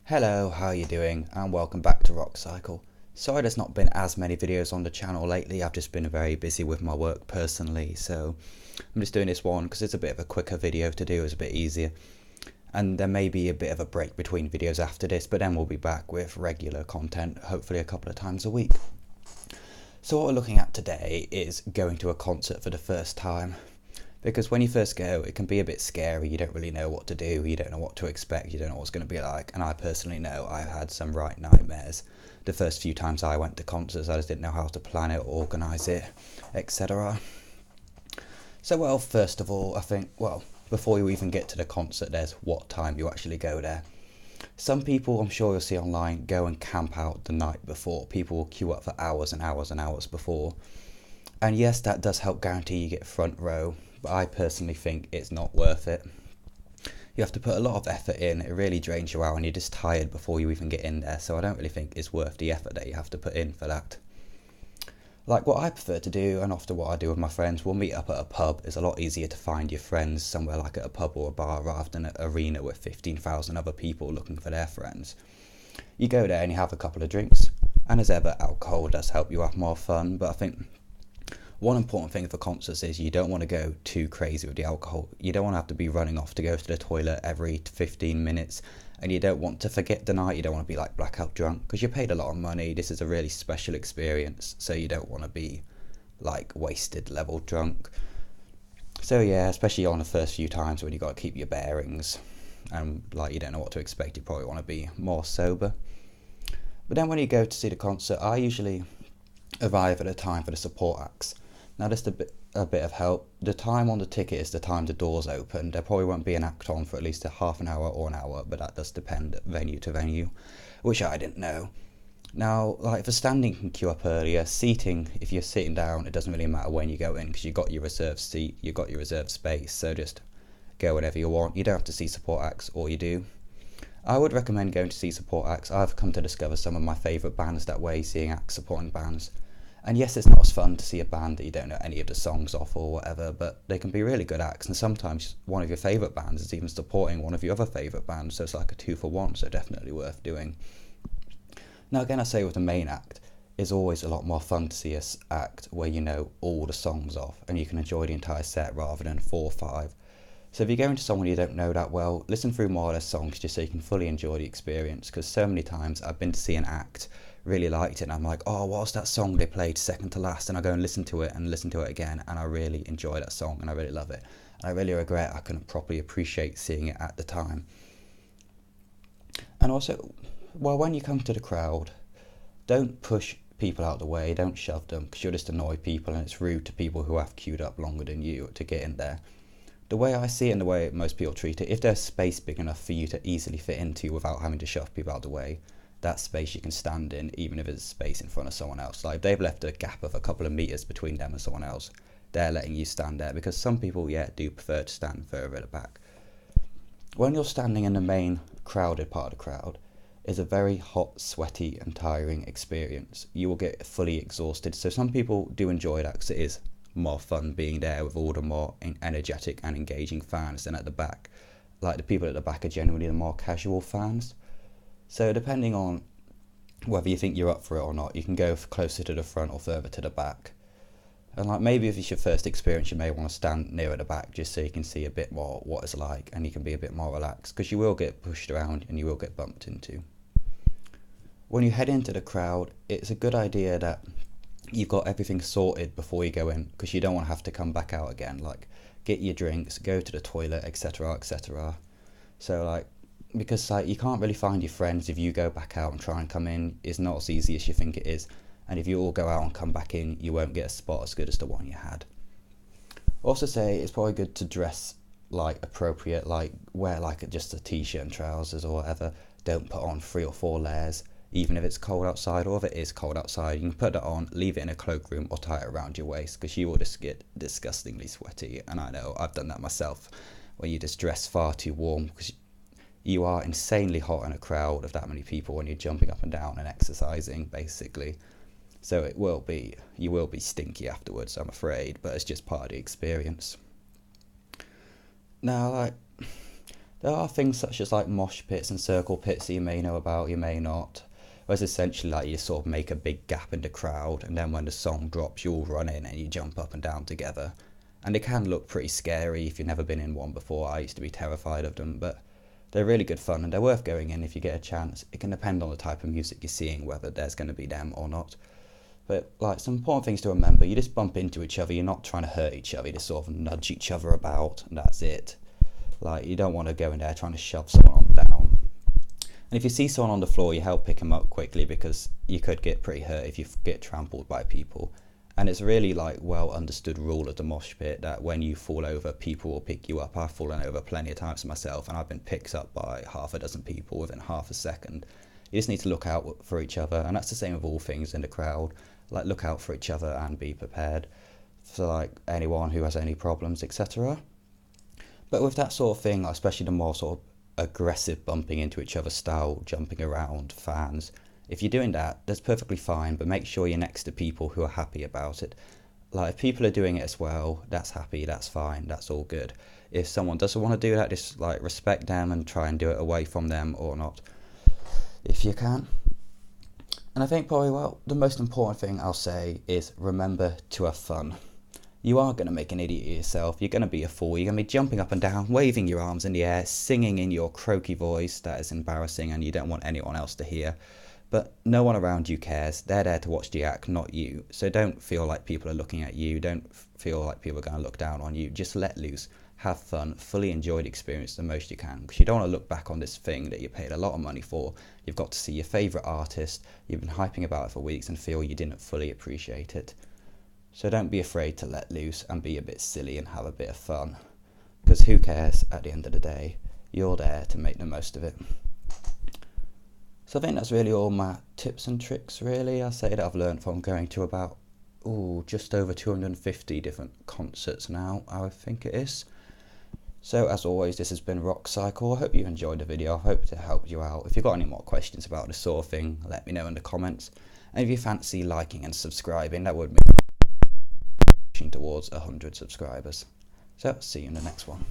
Hello, how are you doing? And welcome back to Rock Cycle. Sorry there's not been as many videos on the channel lately, I've just been very busy with my work personally, so I'm just doing this one because it's a bit of a quicker video to do, it's a bit easier. And there may be a bit of a break between videos after this, but then we'll be back with regular content, hopefully a couple of times a week. So what we're looking at today is going to a concert for the first time. Because when you first go, it can be a bit scary, you don't really know what to do, you don't know what to expect, you don't know what it's going to be like, and I personally know I've had some right nightmares. The first few times I went to concerts, I just didn't know how to plan it, organise it, etc. So, well, first of all, I think, before you even get to the concert, there's what time you actually go there. Some people, I'm sure you'll see online, go and camp out the night before. People will queue up for hours and hours and hours before. And yes, that does help guarantee you get front row, but I personally think it's not worth it. You have to put a lot of effort in, it really drains you out and you're just tired before you even get in there, so I don't really think it's worth the effort that you have to put in for that. Like what I prefer to do, and often what I do with my friends, we'll meet up at a pub. It's a lot easier to find your friends somewhere like at a pub or a bar rather than an arena with 15,000 other people looking for their friends. You go there and you have a couple of drinks, and as ever, alcohol does help you have more fun, but I think one important thing for concerts is you don't want to go too crazy with the alcohol. You don't want to have to be running off to go to the toilet every 15 minutes, and you don't want to forget the night. You don't want to be like blackout drunk because you paid a lot of money. This is a really special experience, so you don't want to be like wasted level drunk. So yeah, especially on the first few times when you got to keep your bearings and like you don't know what to expect, you probably want to be more sober. But then when you go to see the concert, I usually arrive at a time for the support acts. Now just a bit of help, the time on the ticket is the time the doors open. There probably won't be an act on for at least a half an hour or an hour, but that does depend venue to venue, which I didn't know. Now, like for standing, you can queue up earlier. Seating, if you're sitting down, it doesn't really matter when you go in because you've got your reserved seat, you've got your reserved space, so just go whenever you want. You don't have to see support acts, or you do. I would recommend going to see support acts. I've come to discover some of my favourite bands that way, seeing acts supporting bands. And yes, it's not as fun to see a band that you don't know any of the songs off or whatever, but they can be really good acts, and sometimes one of your favourite bands is even supporting one of your other favourite bands, so it's like a 2-for-1, so definitely worth doing. Now again, I say with the main act, it's always a lot more fun to see a act where you know all the songs off, and you can enjoy the entire set rather than 4 or 5. So if you're going to someone you don't know that well, listen through more of their songs just so you can fully enjoy the experience, because so many times I've been to see an act, really liked it, and I'm like, oh, what's that song they played second to last? And I go and listen to it again, and I really enjoy that song and I really love it. And I really regret I couldn't properly appreciate seeing it at the time. And also, well, when you come to the crowd, don't push people out of the way, don't shove them, because you'll just annoy people and it's rude to people who have queued up longer than you to get in there. The way I see it and the way most people treat it, if there's space big enough for you to easily fit into without having to shove people out of the way, that space you can stand in, even if it's space in front of someone else. Like if they've left a gap of a couple of meters between them and someone else, they're letting you stand there, because some people, do prefer to stand further at the back. When you're standing in the main crowded part of the crowd, it's a very hot, sweaty and tiring experience. You will get fully exhausted. So some people do enjoy that because it is more fun being there with all the more energetic and engaging fans than at the back. Like the people at the back are generally the more casual fans. So depending on whether you think you're up for it or not, you can go closer to the front or further to the back. And like maybe if it's your first experience, you may want to stand nearer the back just so you can see a bit more what it's like and you can be a bit more relaxed, because you will get pushed around and you will get bumped into. When you head into the crowd, it's a good idea that you've got everything sorted before you go in, because you don't want to have to come back out again. Like get your drinks, go to the toilet, etc, etc. So like, because like you can't really find your friends if you go back out and try and come in. It's not as easy as you think it is, and if you all go out and come back in, you won't get a spot as good as the one you had. Also say it's probably good to dress like appropriate, like wear like just a t-shirt and trousers or whatever. Don't put on 3 or 4 layers, even if it's cold outside, or if it is cold outside, you can put it on, leave it in a cloakroom or tie it around your waist, because you will just get disgustingly sweaty. And I know I've done that myself, when you just dress far too warm, because you are insanely hot in a crowd of that many people when you're jumping up and down and exercising, basically. So you will be stinky afterwards, I'm afraid, but it's just part of the experience. Now, like, There are things such as like mosh pits and circle pits that you may know about, you may not. Whereas essentially like you sort of make a big gap in the crowd, and then when the song drops you all run in and you jump up and down together. And they can look pretty scary if you've never been in one before. I used to be terrified of them, but they're really good fun and they're worth going in if you get a chance. It can depend on the type of music you're seeing, whether there's going to be them or not. But like some important things to remember, you just bump into each other, you're not trying to hurt each other, you just sort of nudge each other about and that's it. Like you don't want to go in there trying to shove someone on down. And if you see someone on the floor, you help pick them up quickly because you could get pretty hurt if you get trampled by people. And it's really like well understood rule of the mosh pit that when you fall over, people will pick you up. I've fallen over plenty of times myself and I've been picked up by half a dozen people within half a second. You just need to look out for each other, and that's the same with all things in the crowd. Like look out for each other and be prepared for like anyone who has any problems, etc. But with that sort of thing, especially the more sort of aggressive bumping into each other style, jumping around, fans, if you're doing that, that's perfectly fine, but make sure you're next to people who are happy about it. Like if people are doing it as well, that's happy, that's fine, that's all good. If someone doesn't want to do that, just like respect them and try and do it away from them or not, if you can. And I think probably, well, the most important thing I'll say is remember to have fun. You are going to make an idiot of yourself, you're going to be a fool, you're going to be jumping up and down, waving your arms in the air, singing in your croaky voice that is embarrassing and you don't want anyone else to hear. But no one around you cares. They're there to watch the act, not you. So don't feel like people are looking at you. Don't feel like people are going to look down on you. Just let loose. Have fun. Fully enjoy the experience the most you can. Because you don't want to look back on this thing that you paid a lot of money for. You've got to see your favourite artist. You've been hyping about it for weeks and feel you didn't fully appreciate it. So don't be afraid to let loose and be a bit silly and have a bit of fun. Because who cares at the end of the day? You're there to make the most of it. So I think that's really all my tips and tricks really. I say that I've learned from going to about just over 250 different concerts now, I think it is. So as always, this has been Rock Cycle. I hope you enjoyed the video. I hope it helped you out. If you've got any more questions about this sort of thing, let me know in the comments. And if you fancy liking and subscribing, that would be pushing towards 100 subscribers. So see you in the next one.